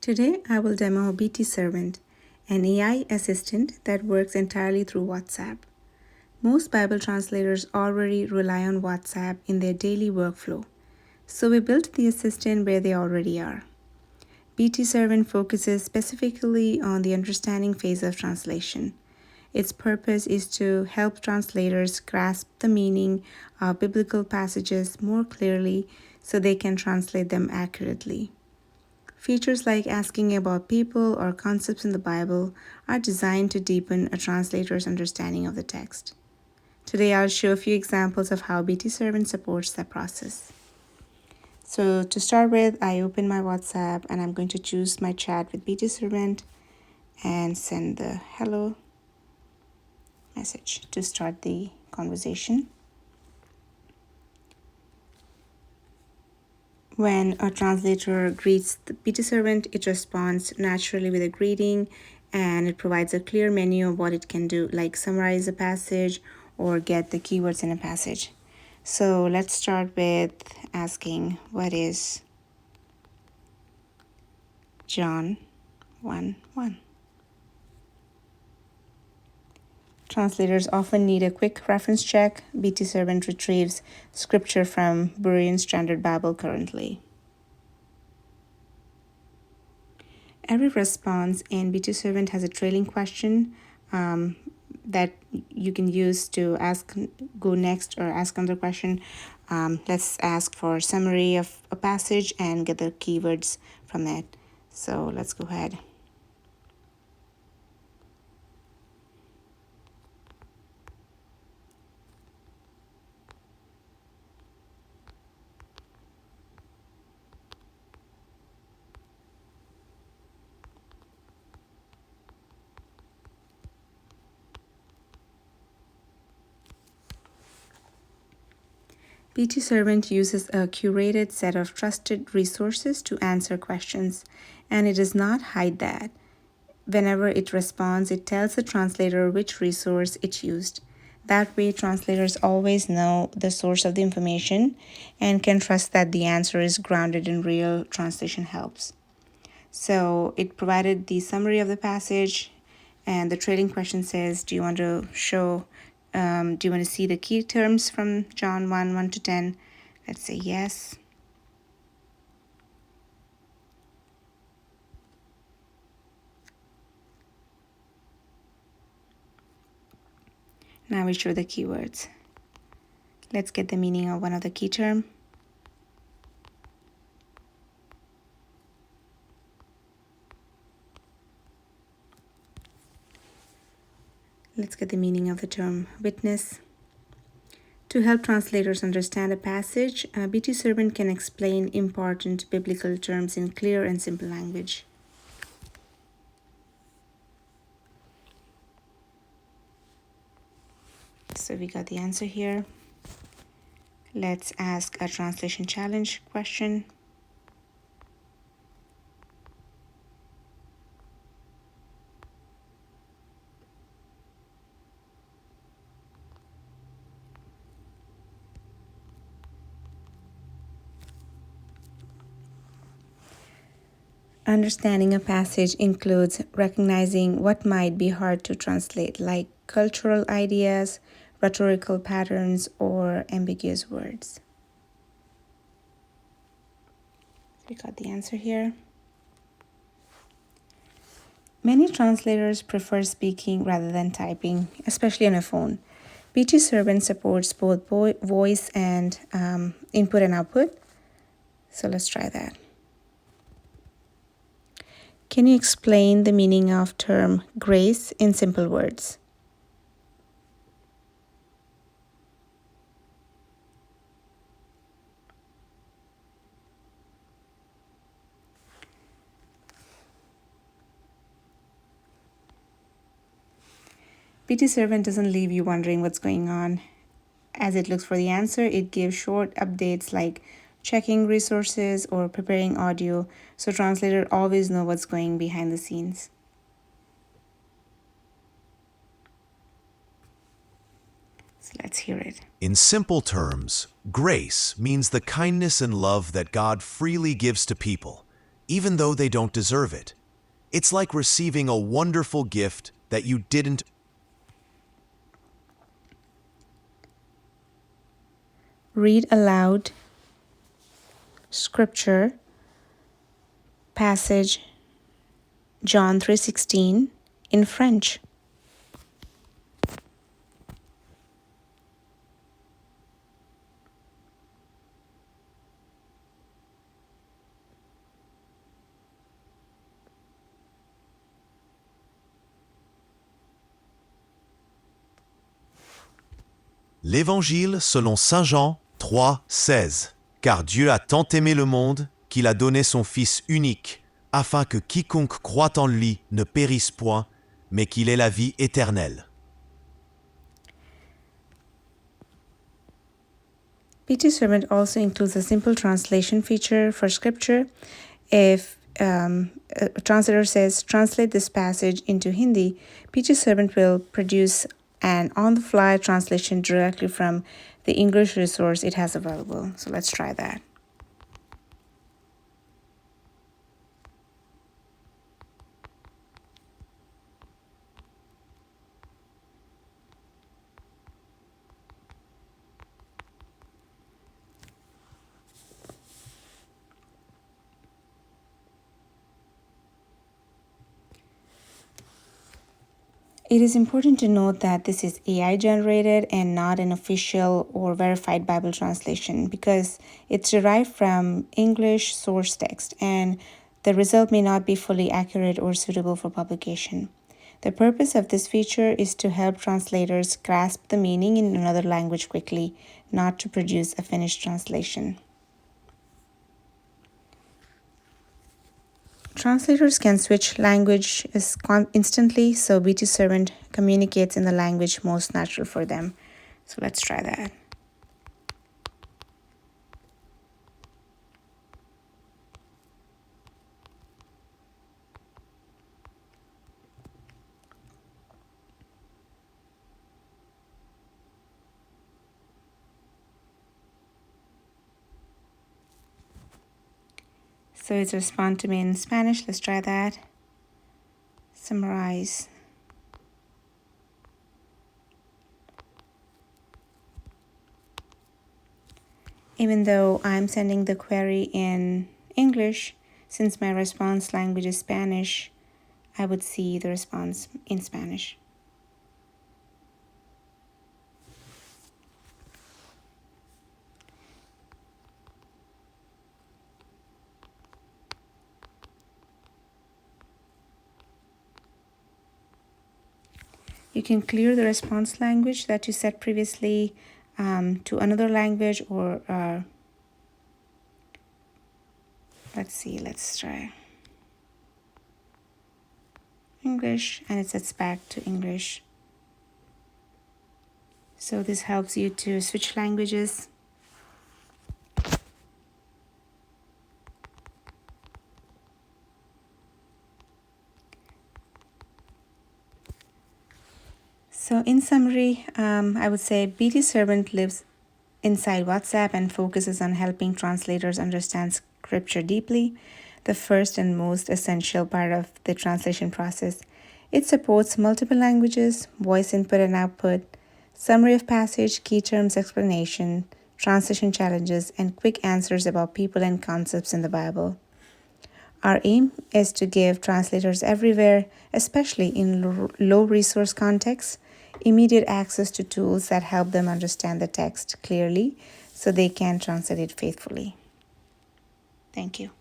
Today I will demo BT Servant, an AI assistant that works entirely through WhatsApp. Most Bible translators already rely on WhatsApp in their daily workflow, so we built the assistant where they already are. BT Servant focuses specifically on the understanding phase of translation. Its purpose is to help translators grasp the meaning of biblical passages more clearly so they can translate them accurately. Features like asking about people or concepts in the Bible are designed to deepen a translator's understanding of the text. Today I'll show a few examples of how BT Servant supports that process. So to start with, I open my WhatsApp and I'm going to choose my chat with BT Servant and send the hello message to start the conversation. When a translator greets the BT Servant, it responds naturally with a greeting and it provides a clear menu of what it can do, like summarize a passage or get the keywords in a passage. So let's start with asking, what is John 1:1? Translators often need a quick reference check. BT Servant retrieves scripture from Berean Standard Bible currently. Every response in BT Servant has a trailing question that you can use to go next or ask another question. Let's ask for a summary of a passage and get the keywords from it. So let's go ahead. BT Servant uses a curated set of trusted resources to answer questions, and it does not hide that. Whenever it responds, it tells the translator which resource it used. That way, translators always know the source of the information and can trust that the answer is grounded in real translation helps. So it provided the summary of the passage, and the trailing question says, do you want to see the key terms from John 1 to 10? Let's say yes. Now we show the keywords. Let's get the meaning of one of the key terms. Let's get the meaning of the term witness. To help translators understand a passage, BT Servant can explain important biblical terms in clear and simple language. So we got the answer here. Let's ask a translation challenge question. Understanding a passage includes recognizing what might be hard to translate, like cultural ideas, rhetorical patterns, or ambiguous words. We got the answer here. Many translators prefer speaking rather than typing, especially on a phone. BT Servant supports both voice and input and output. So let's try that. Can you explain the meaning of term grace in simple words? BT Servant doesn't leave you wondering what's going on. As it looks for the answer, it gives short updates like checking resources or preparing audio, so translators always know what's going behind the scenes. So let's hear it. In simple terms, grace means the kindness and love that God freely gives to people. even though they don't deserve it. It's like receiving a wonderful gift that you didn't. Read aloud scripture passage John 3:16 in French. L'Évangile selon Saint Jean 3:16. Car Dieu a tant aimé le monde qu'il a donné son Fils unique, afin que quiconque croit en lui ne périsse point, mais qu'il ait la vie éternelle. BT Servant also includes a simple translation feature for scripture. If a translator says, translate this passage into Hindi, BT Servant will produce an on-the-fly translation directly from the English resource it has available. So let's try that. It is important to note that this is AI generated and not an official or verified Bible translation because it's derived from English source text and the result may not be fully accurate or suitable for publication. The purpose of this feature is to help translators grasp the meaning in another language quickly, not to produce a finished translation. Translators can switch languages instantly, so BT Servant communicates in the language most natural for them. So let's try that. So it's respond to me in Spanish. Let's try that. Summarize. Even though I'm sending the query in English, since my response language is Spanish, I would see the response in Spanish. You can clear the response language that you set previously to another language or let's try English, and it sets back to English. So this helps you to switch languages. So in summary, I would say BT Servant lives inside WhatsApp and focuses on helping translators understand scripture deeply, the first and most essential part of the translation process. It supports multiple languages, voice input and output, summary of passage, key terms explanation, translation challenges, and quick answers about people and concepts in the Bible. Our aim is to give translators everywhere, especially in low resource contexts, immediate access to tools that help them understand the text clearly so they can translate it faithfully. Thank you.